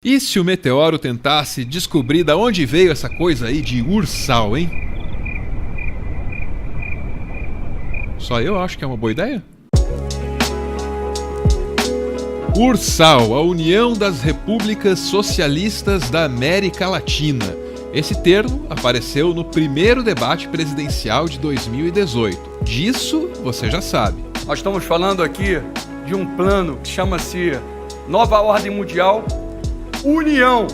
E se o Meteoro tentasse descobrir de onde veio essa coisa aí de Ursal, hein? Só eu acho que é uma boa ideia? Ursal, a União das Repúblicas Socialistas da América Latina. Esse termo apareceu no primeiro debate presidencial de 2018. Disso você já sabe. Nós estamos falando aqui de um plano que chama-se Nova Ordem Mundial, união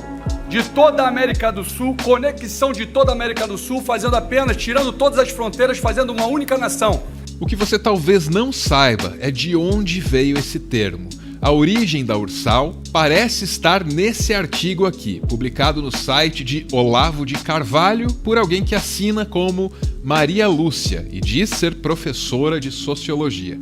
de toda a América do Sul, conexão de toda a América do Sul, tirando todas as fronteiras, fazendo uma única nação. O que você talvez não saiba é de onde veio esse termo. A origem da Ursal parece estar nesse artigo aqui, publicado no site de Olavo de Carvalho por alguém que assina como Maria Lúcia e diz ser professora de Sociologia.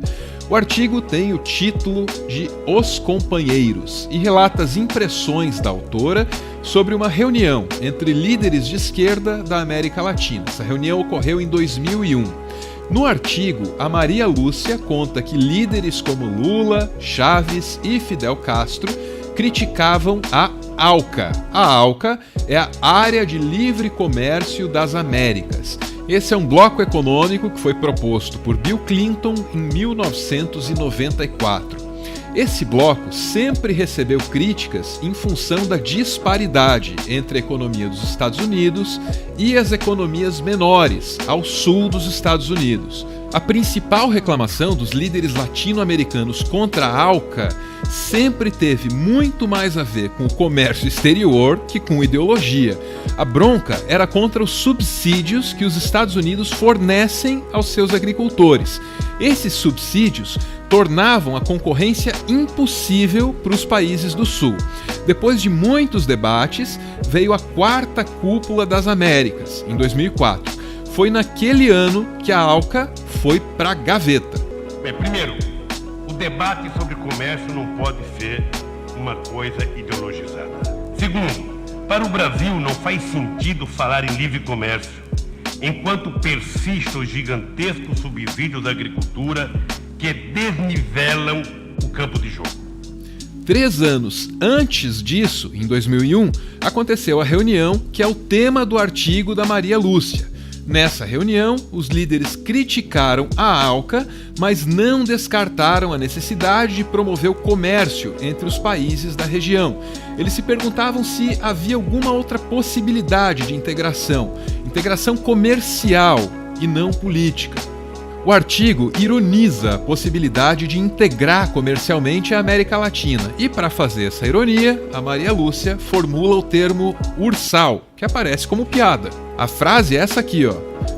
O artigo tem o título de Os Companheiros e relata as impressões da autora sobre uma reunião entre líderes de esquerda da América Latina. Essa reunião ocorreu em 2001. No artigo, a Maria Lúcia conta que líderes como Lula, Chávez e Fidel Castro criticavam a ALCA. A ALCA é a Área de Livre Comércio das Américas. Esse é um bloco econômico que foi proposto por Bill Clinton em 1994. Esse bloco sempre recebeu críticas em função da disparidade entre a economia dos Estados Unidos e as economias menores, ao sul dos Estados Unidos. A principal reclamação dos líderes latino-americanos contra a ALCA sempre teve muito mais a ver com o comércio exterior que com ideologia. A bronca era contra os subsídios que os Estados Unidos fornecem aos seus agricultores. Esses subsídios tornavam a concorrência impossível para os países do Sul. Depois de muitos debates, veio a Quarta Cúpula das Américas, em 2004. Foi naquele ano que a ALCA foi para a gaveta. Bem, primeiro, o debate sobre comércio não pode ser uma coisa ideologizada. Segundo, para o Brasil não faz sentido falar em livre comércio, enquanto persiste o gigantesco subsídio da agricultura que desnivelam o campo de jogo. 3 anos antes disso, em 2001, aconteceu a reunião que é o tema do artigo da Maria Lúcia. Nessa reunião, os líderes criticaram a ALCA, mas não descartaram a necessidade de promover o comércio entre os países da região. Eles se perguntavam se havia alguma outra possibilidade de integração comercial e não política. O artigo ironiza a possibilidade de integrar comercialmente a América Latina e, para fazer essa ironia, a Maria Lúcia formula o termo Ursal, que aparece como piada. A frase é essa aqui, ó.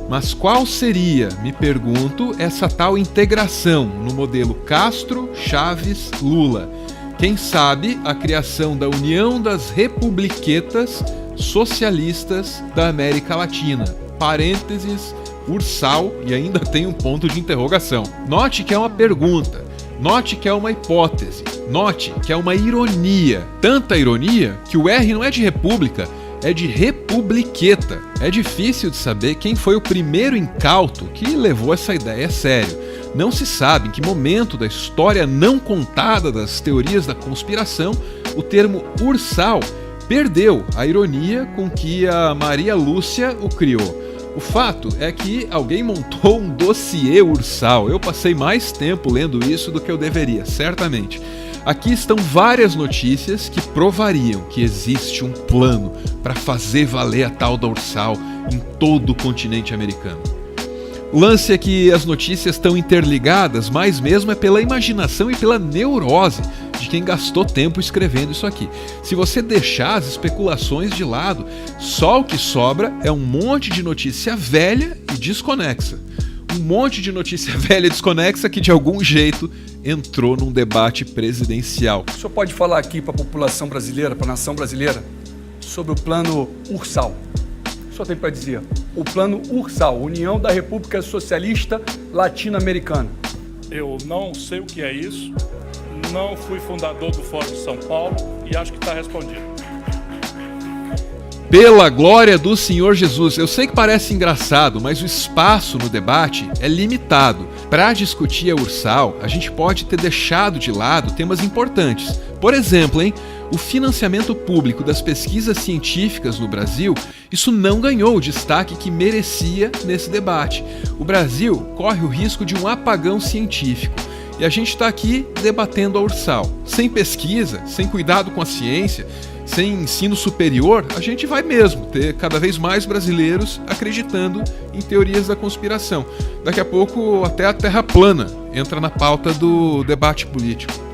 Mas qual seria, me pergunto, essa tal integração no modelo Castro, Chávez, Lula? Quem sabe a criação da União das Republiquetas Socialistas da América Latina. Parênteses, Ursal, e ainda tem um ponto de interrogação. Note que é uma pergunta, note que é uma hipótese, note que é uma ironia. Tanta ironia que o R não é de república, é de republiqueta. É difícil de saber quem foi o primeiro incauto que levou essa ideia a sério. Não se sabe em que momento da história não contada das teorias da conspiração o termo Ursal perdeu a ironia com que a Maria Lúcia o criou. O fato é que alguém montou um dossiê Ursal. Eu passei mais tempo lendo isso do que eu deveria, certamente. Aqui estão várias notícias que provariam que existe um plano para fazer valer a tal da Ursal em todo o continente americano. O lance é que as notícias estão interligadas, mas mesmo é pela imaginação e pela neurose de quem gastou tempo escrevendo isso aqui. Se você deixar as especulações de lado, só o que sobra é um monte de notícia velha e desconexa. Um monte de notícia velha e desconexa que de algum jeito entrou num debate presidencial. O senhor pode falar aqui para a população brasileira, para a nação brasileira, sobre o plano Ursal? O senhor tem para dizer? O plano Ursal, União da República Socialista Latino-Americana. Eu não sei o que é isso, não fui fundador do Fórum de São Paulo e acho que está respondido. Pela glória do Senhor Jesus, eu sei que parece engraçado, mas o espaço no debate é limitado. Para discutir a Ursal, a gente pode ter deixado de lado temas importantes. Por exemplo, o financiamento público das pesquisas científicas no Brasil, isso não ganhou o destaque que merecia nesse debate. O Brasil corre o risco de um apagão científico. E a gente está aqui debatendo a Ursal. Sem pesquisa, sem cuidado com a ciência, sem ensino superior, a gente vai mesmo ter cada vez mais brasileiros acreditando em teorias da conspiração. Daqui a pouco até a Terra plana entra na pauta do debate político.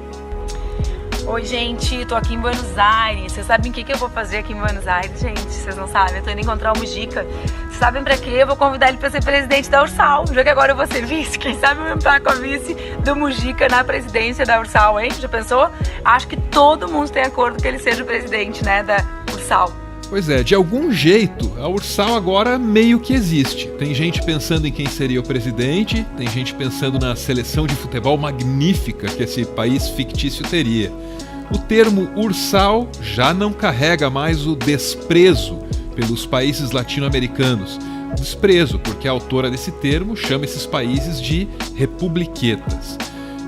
Oi, gente, tô aqui em Buenos Aires. Vocês sabem o que eu vou fazer aqui em Buenos Aires, gente? Vocês não sabem, eu tô indo encontrar o Mujica. Vocês sabem pra quê? Eu vou convidar ele pra ser presidente da Ursal. Já que agora eu vou ser vice, quem sabe eu vou estar com a vice do Mujica na presidência da Ursal, hein? Já pensou? Acho que todo mundo tem acordo que ele seja o presidente, né, da Ursal. Pois é, de algum jeito, a Ursal agora meio que existe. Tem gente pensando em quem seria o presidente, tem gente pensando na seleção de futebol magnífica que esse país fictício teria. O termo Ursal já não carrega mais o desprezo pelos países latino-americanos. Desprezo, porque a autora desse termo chama esses países de republiquetas.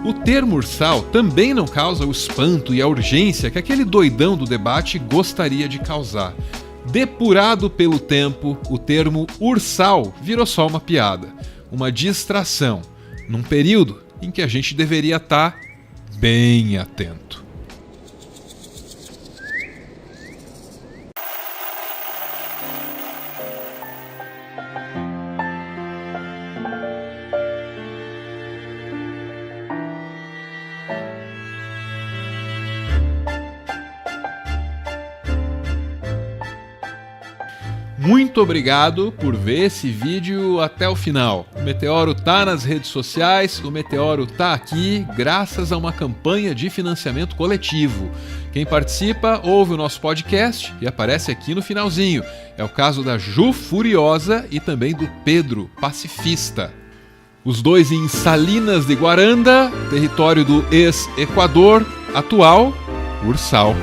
O termo Ursal também não causa o espanto e a urgência que aquele doidão do debate gostaria de causar. Depurado pelo tempo, o termo Ursal virou só uma piada, uma distração, num período em que a gente deveria estar bem atento. Muito obrigado por ver esse vídeo até o final. O Meteoro tá nas redes sociais, o Meteoro tá aqui graças a uma campanha de financiamento coletivo. Quem participa ouve o nosso podcast e aparece aqui no finalzinho. É o caso da Ju Furiosa e também do Pedro Pacifista. Os dois em Salinas de Guaranda, território do ex-Equador, atual Ursal.